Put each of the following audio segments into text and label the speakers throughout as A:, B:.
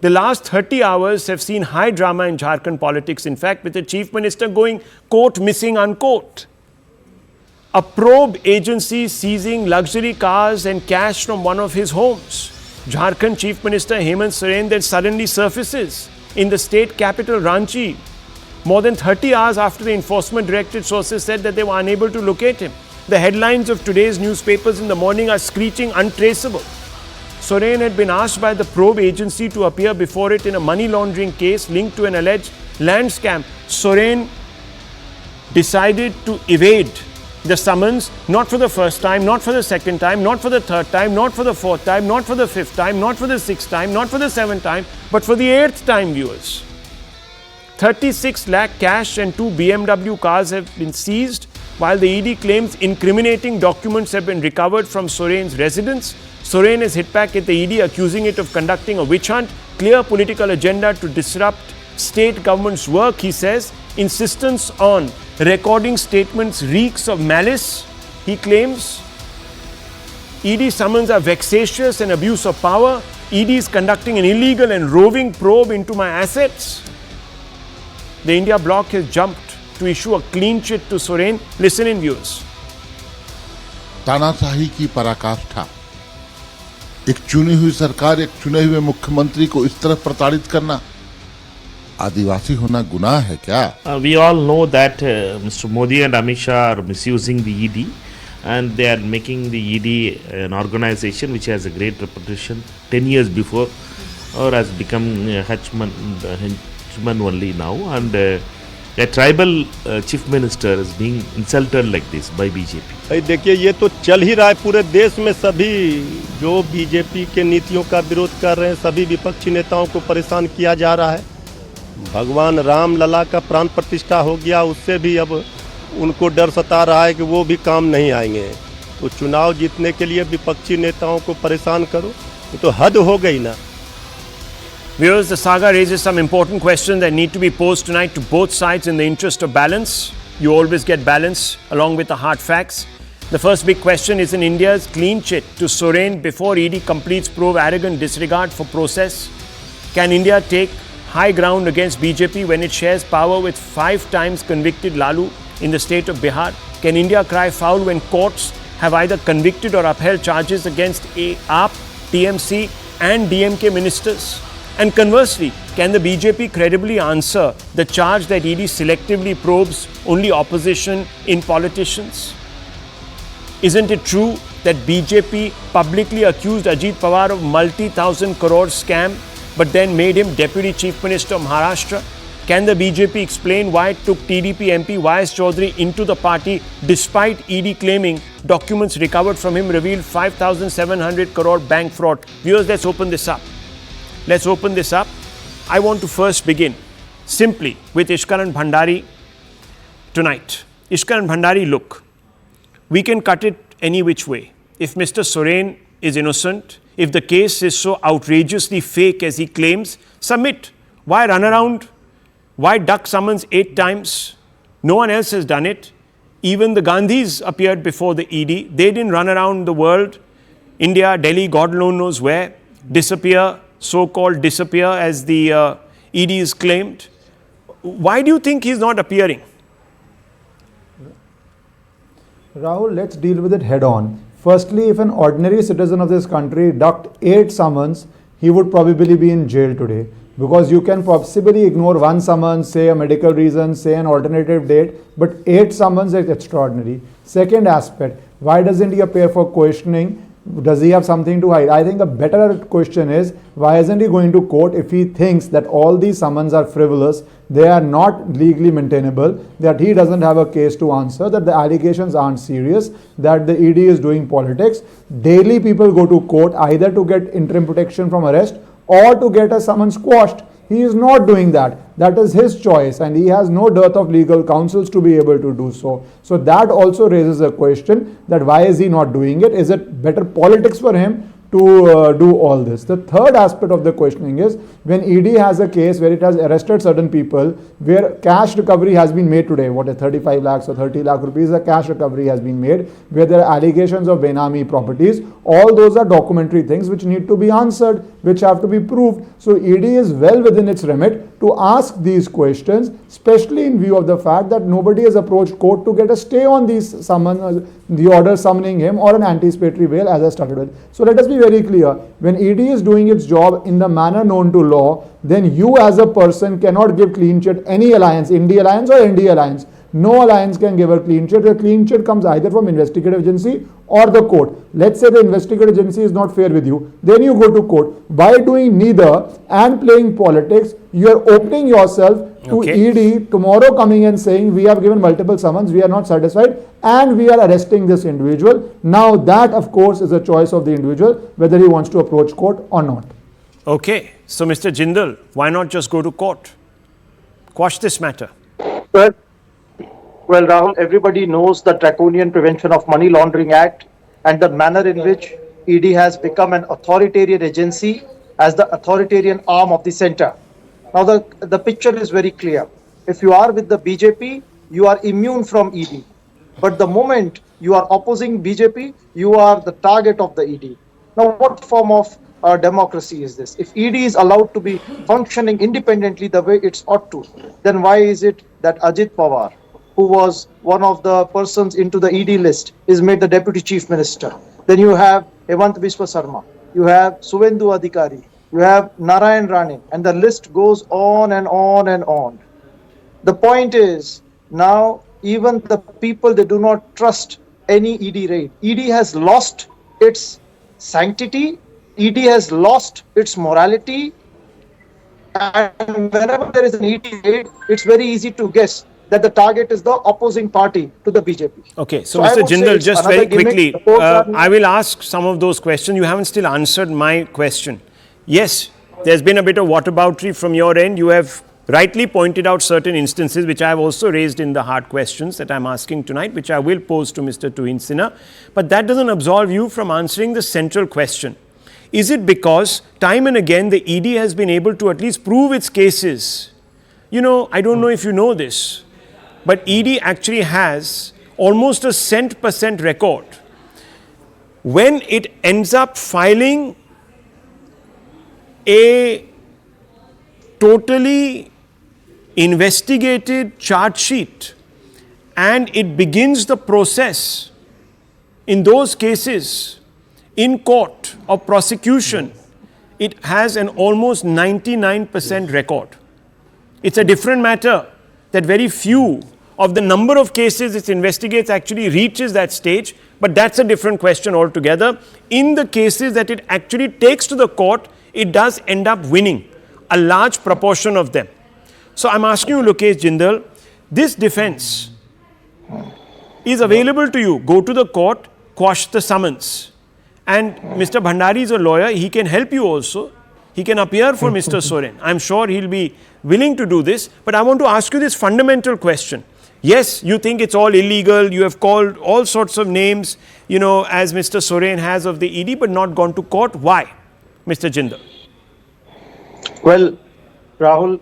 A: The last 30 hours have seen high drama in Jharkhand politics, in fact, with the Chief Minister going, quote, missing, unquote. A probe agency seizing luxury cars and cash from one of his homes. Jharkhand Chief Minister Hemant Soren then suddenly surfaces in the state capital Ranchi. More than 30 hours after the Enforcement Directorate, sources said that they were unable to locate him. The headlines of today's newspapers in the morning are screeching untraceable. Soren had been asked by the probe agency to appear before it in a money laundering case linked to an alleged land scam. Soren decided to evade the summons, not for the first time, not for the second time, not for the third time, not for the fourth time, not for the fifth time, not for the sixth time, not for the seventh time, but for the eighth time, viewers. 36 lakh cash and 2 BMW cars have been seized, while the ED claims incriminating documents have been recovered from Soren's residence. Soren has hit back at the ED, accusing it of conducting a witch hunt, clear political agenda to disrupt state government's work, he says. Insistence on recording statements reeks of malice, he claims. ED summons are vexatious and abuse of power. ED is conducting an illegal and roving probe into my assets. The India bloc has jumped to issue a clean chit to Soren. Listen in, viewers.
B: तानाशाही की पराकाष्ठा, एक चुनी हुई सरकार, एक चुने हुए मुख्यमंत्री को इस तरह प्रताड़ित करना, आदिवासी होना गुनाह है क्या?
C: We all know that Mr. Modi and Amit Shah are misusing the ED, and they are making the ED an organization which has a great reputation 10 years before, or has become henchman only now, and a tribal chief minister is being insulted like this by BJP.
D: देखिए, ये तो चल ही रहा है पूरे देश में। सभी जो बीजेपी के नीतियों का विरोध कर रहे हैं, सभी विपक्षी नेताओं को परेशान किया जा रहा है। भगवान राम लला का प्राण प्रतिष्ठा हो गया, उससे भी अब उनको डर सता रहा है कि वो भी काम नहीं आएंगे। तो चुनाव जीतने के लिए विपक्षी नेताओं को परेशान करो, ये तो हद हो गई ना।
A: Viewers, the saga raises some important questions that need to be posed tonight to both sides in the interest of balance. You always get balance along with the hard facts. The first big question is in India's clean chit to Soren before ED completes probe arrogant disregard for process. Can India take high ground against BJP when it shares power with 5 times convicted Lalu in the state of Bihar? Can India cry foul when courts have either convicted or upheld charges against AAP, TMC and DMK ministers? And conversely, can the BJP credibly answer the charge that ED selectively probes only opposition in politicians? Isn't it true that BJP publicly accused Ajit Pawar of multi-thousand crore scam, but then made him Deputy Chief Minister of Maharashtra? Can the BJP explain why it took TDP MP YS Chaudhary into the party despite ED claiming documents recovered from him revealed 5,700 crore bank fraud? Viewers, let's open this up. Let's open this up. I want to first begin simply with Ishkaran Bhandari tonight. Ishkaran Bhandari, look, we can cut it any which way. If Mr. Soren is innocent, if the case is so outrageously fake as he claims, submit. Why run around? Why duck summons 8 times? No one else has done it. Even the Gandhis appeared before the ED. They didn't run around the world, India, Delhi, God alone knows where, disappear, so-called disappear as the ED is claimed. Why do you think he's not appearing?
E: Rahul, let's deal with it head on. Firstly, if an ordinary citizen of this country ducked 8 summons, he would probably be in jail today. Because you can possibly ignore 1 summons, say a medical reason, say an alternative date, but 8 summons is extraordinary. Second aspect, why doesn't he appear for questioning? Does he have something to hide? I think a better question is, why isn't he going to court if he thinks that all these summons are frivolous, they are not legally maintainable, that he doesn't have a case to answer, that the allegations aren't serious, that the ED is doing politics? Daily people go to court either to get interim protection from arrest or to get a summons quashed. He is not doing that. That is his choice, and he has no dearth of legal counsels to be able to do so. So that also raises a question that why is he not doing it? Is it better politics for him to do all this. The third aspect of the questioning is when ED has a case where it has arrested certain people, where cash recovery has been made today, what is 35 lakhs or 30 lakh rupees, a cash recovery has been made, where there are allegations of Benami properties, all those are documentary things which need to be answered, which have to be proved. So ED is well within its remit to ask these questions, especially in view of the fact that nobody has approached court to get a stay on these summon, the order summoning him or an anticipatory bail, as I started with. So let us be very clear. When ED is doing its job in the manner known to law, then you as a person cannot give clean chit any alliance, India alliance or ND alliance. No alliance can give a clean chit. The clean chit comes either from investigative agency or the court. Let's say the investigative agency is not fair with you, then you go to court. By doing neither and playing politics, you are opening yourself to ED tomorrow coming and saying we have given multiple summons, we are not satisfied and we are arresting this individual. Now that of course is a choice of the individual whether he wants to approach court or not.
A: Okay, so Mr. Jindal, why not just go to court? Quash this matter.
F: Well, Rahul, everybody knows the Draconian Prevention of Money Laundering Act and the manner in which ED has become an authoritarian agency as the authoritarian arm of the center. Now, the picture is very clear. If you are with the BJP, you are immune from ED. But the moment you are opposing BJP, you are the target of the ED. Now, what form of democracy is this? If ED is allowed to be functioning independently the way it's ought to, then why is it that Ajit Pawar, who was one of the persons into the ED list, is made the Deputy Chief Minister? Then you have Hemant Soren, you have Suvendu Adhikari, you have Narayan Rane, and the list goes on and on and on. The point is, now even the people, they do not trust any ED raid. ED has lost its sanctity, ED has lost its morality, and whenever there is an ED raid, it's very easy to guess that the target is the opposing party to the BJP.
A: Okay, so Mr. Jindal, just very quickly, I will ask some of those questions. You haven't still answered my question. Yes, there's been a bit of whataboutery from your end. You have rightly pointed out certain instances, which I have also raised in the hard questions that I'm asking tonight, which I will pose to Mr. Tuhin Sinha. But that doesn't absolve you from answering the central question. Is it because time and again the ED has been able to at least prove its cases? You know, I don't know if you know this, but ED actually has almost a cent% record when it ends up filing a totally investigated charge sheet and it begins the process in those cases in court of prosecution. It has an almost 99% record. It's a different matter that very few of the number of cases it investigates actually reaches that stage, but that's a different question altogether. In the cases that it actually takes to the court, it does end up winning a large proportion of them. So I'm asking you, Lokesh Jindal, this defense is available to you. Go to the court, quash the summons. And Mr. Bhandari is a lawyer, he can help you also. He can appear for Mr. Soren. I'm sure he'll be willing to do this. But I want to ask you this fundamental question. Yes, you think it's all illegal. You have called all sorts of names, you know, as Mr. Soren has of the ED, but not gone to court. Why, Mr. Jindal?
F: Well, Rahul,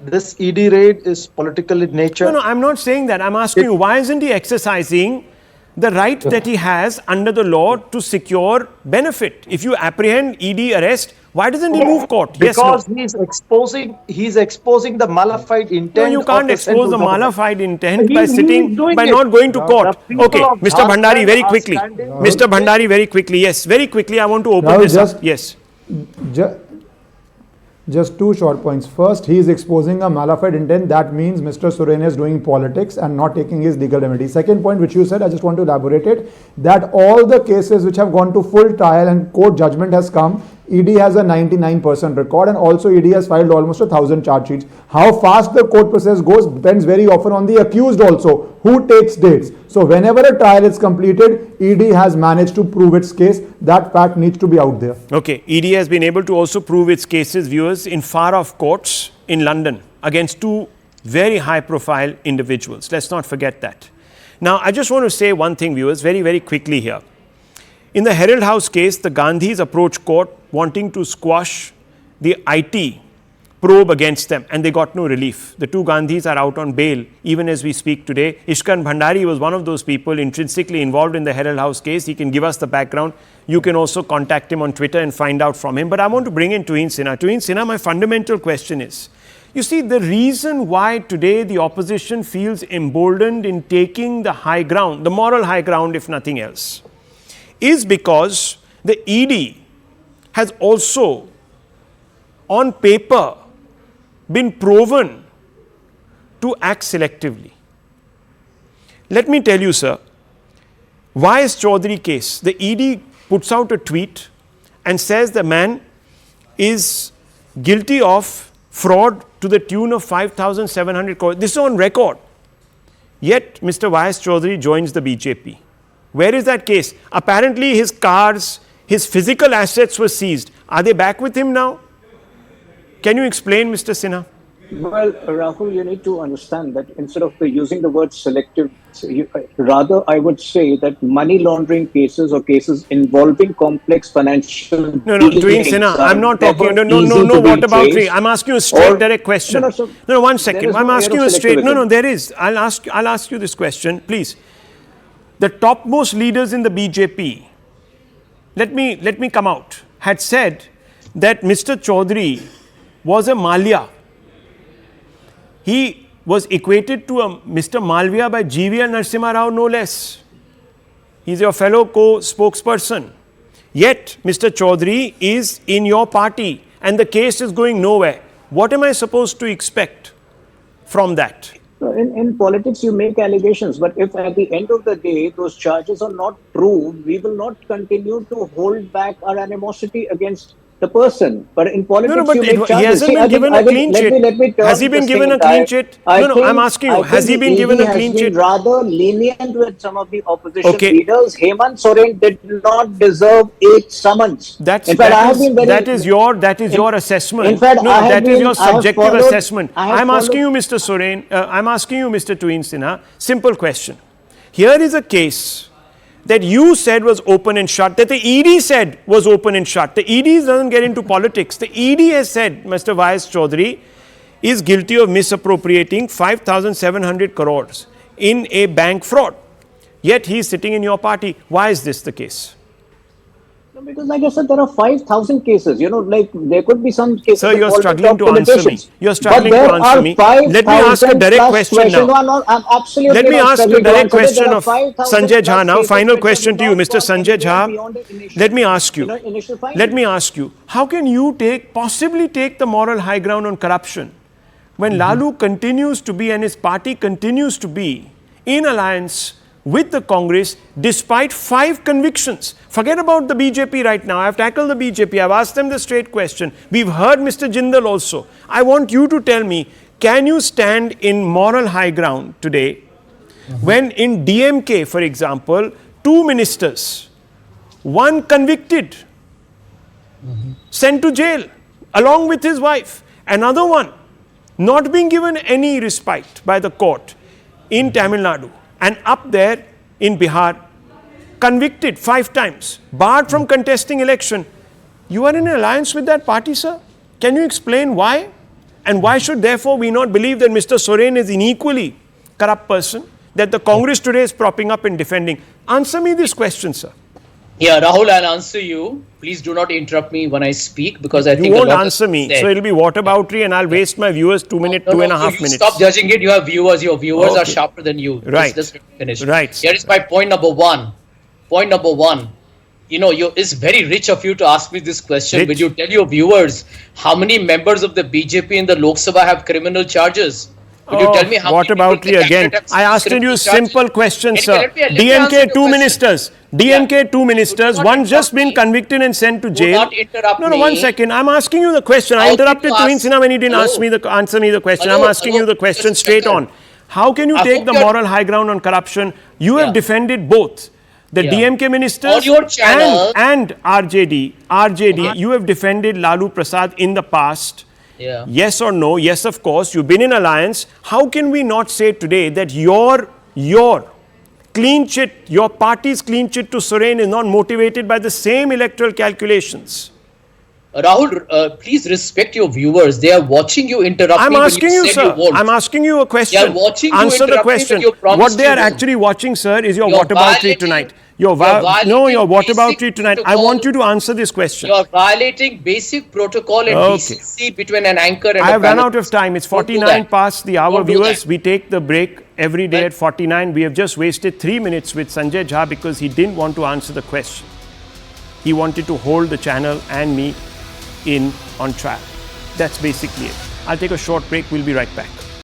F: this ED raid is political in nature.
A: No, I'm not saying that. I'm asking you, why isn't he exercising the right that he has under the law to secure benefit? If you apprehend ED arrest, why doesn't he move court?
F: Because he's exposing the malified intent.
A: No, you can't expose the malified intent by not going to court. Okay, Mr. Bhandari, very quickly. Mr. Bhandari, very quickly. Yes, very quickly. I want to open this up. Yes.
E: Just two short points. First, he is exposing a malified intent. That means Mr. Soren is doing politics and not taking his legal remedy. Second point, which you said, I just want to elaborate it, that all the cases which have gone to full trial and court judgment has come, ED has a 99% record, and also ED has filed almost 1,000 charge sheets. How fast the court process goes depends very often on the accused also, who takes dates. So whenever a trial is completed, ED has managed to prove its case. That fact needs to be out there.
A: Okay, ED has been able to also prove its cases, viewers, in far-off courts in London against two very high-profile individuals. Let's not forget that. Now, I just want to say one thing, viewers, very, very quickly here. In the Herald House case, the Gandhis approached court wanting to squash the IT probe against them, and they got no relief. The two Gandhis are out on bail even as we speak today. Ishkan Bhandari was one of those people intrinsically involved in the Herald House case. He can give us the background. You can also contact him on Twitter and find out from him. But I want to bring in Tuhin Sinha. Tuhin Sinha, my fundamental question is, you see, the reason why today the opposition feels emboldened in taking the high ground, the moral high ground if nothing else, is because the ED has also, on paper, been proven to act selectively. Let me tell you, sir, Y.S. Chaudhary case, the ED puts out a tweet and says the man is guilty of fraud to the tune of 5,700 crores. This is on record. Yet, Mr. Y.S. Chaudhary joins the BJP. Where is that case? Apparently, his cars, his physical assets were seized. Are they back with him now? Can you explain, Mr. Sinha?
G: Well, Rahul, you need to understand that instead of using the word selective, rather I would say that money laundering cases or cases involving complex financial
A: No, Tuhin Sinha, I'm not talking. No. What about trade? I'm asking you a straight, direct question. No, 1 second. I'm asking you a straight. No, there is. I'll ask you this question, please. The topmost leaders in the BJP, let me come out, had said that Mr. Chaudhary was a Malia. He was equated to a Mr. Malviya by GVL Narasimha Rao, no less. He's your fellow co-spokesperson. Yet, Mr. Chaudhary is in your party and the case is going nowhere. What am I supposed to expect from that?
G: In politics, you make allegations, but if at the end of the day, those charges are not proved, we will not continue to hold back our animosity against the person. But in politics,
A: but
G: you make charges.
A: He hasn't been given a clean chit. Has he been given a clean chit? I'm asking you, has he been given a clean chit?
G: Rather lenient with some of the opposition leaders. Hemant Soren did not deserve 8 summons.
A: That is your assessment.
G: In fact,
A: that is your subjective assessment. I'm asking you, Mr. Soren, I'm asking you, Mr. Tuhin Sinha, simple question. Here is a case that you said was open and shut, that the ED said was open and shut. The ED doesn't get into politics. The ED has said Mr. Y.S. Chaudhary is guilty of misappropriating 5,700 crores in a bank fraud. Yet he is sitting in your party. Why is this the case?
G: Because like I said, there are 5,000 cases. There could be some cases.
A: Sir, you're struggling to answer me. You're struggling to answer me. Let me ask a direct question now. Let me ask a direct question of Sanjay Jha now. Final question to you, Mr. Sanjay Jha. Let me ask you, how can you possibly take the moral high ground on corruption when Lalu continues to be and his party continues to be in alliance with the Congress despite 5 convictions? Forget about the BJP right now. I've tackled the BJP. I've asked them the straight question. We've heard Mr. Jindal also. I want you to tell me, can you stand in moral high ground today when in DMK, for example, 2 ministers, one convicted, sent to jail along with his wife, another one not being given any respite by the court in Tamil Nadu, and up there in Bihar, convicted 5 times, barred from contesting election. You are in an alliance with that party, sir? Can you explain why? And why should therefore we not believe that Mr. Soren is an equally corrupt person that the Congress today is propping up and defending? Answer me this question, sir.
H: Yeah, Rahul, I'll answer you. Please do not interrupt me when I speak, because I think
A: you won't answer me. So it'll be whataboutery and I'll waste my viewers 2 minutes, 2.5 minutes.
H: Stop judging it. You have viewers. Your viewers are sharper than you.
A: Right.
H: Just finish.
A: Right.
H: Here is my point number 1. Point number 1. It's very rich of you to ask me this question. Will you tell your viewers how many members of the BJP in the Lok Sabha have criminal charges? Will you tell me how
A: what about you again? I asked you a simple question, sir. DMK 2 ministers. DMK 2 ministers. One just been convicted and sent to jail. No, 1 second. I'm asking you the question. I interrupted Tuhin Sinha when he didn't answer me the question. I'm asking you the question straight on. How can you take the moral high ground on corruption? You have defended both the DMK ministers and RJD. You have defended Lalu Prasad in the past.
H: Yeah.
A: Yes or no? Yes, of course. You've been in alliance. How can we not say today that your clean chit, your party's clean chit to Soren is not motivated by the same electoral calculations.
H: Rahul, please respect your viewers. They are watching you interrupt
A: I'm
H: me
A: asking
H: when
A: you,
H: said
A: sir.
H: won't.
A: I'm asking you a question.
H: They are watching you
A: Answer the
H: interrupt me
A: question.
H: when you promised
A: What they
H: you
A: are
H: won't.
A: actually watching, sir, is your
H: You're
A: whataboutery
H: violating-
A: tonight.
H: you're violating
A: No, your
H: basic
A: whataboutery tonight. I
H: protocol.
A: want you to answer this question.
H: You are violating basic protocol and
A: Okay.
H: decency between an anchor and
A: I
H: a
A: have run
H: panel.
A: out of time. It's
H: Don't do
A: 49
H: that.
A: past the hour,
H: Don't do
A: viewers.
H: that.
A: We take the break every day
H: Right.
A: at 49. We have just wasted 3 minutes with Sanjay Jha because he didn't want to answer the question. He wanted to hold the channel and me on track. That's basically it. I'll take a short break. We'll be right back.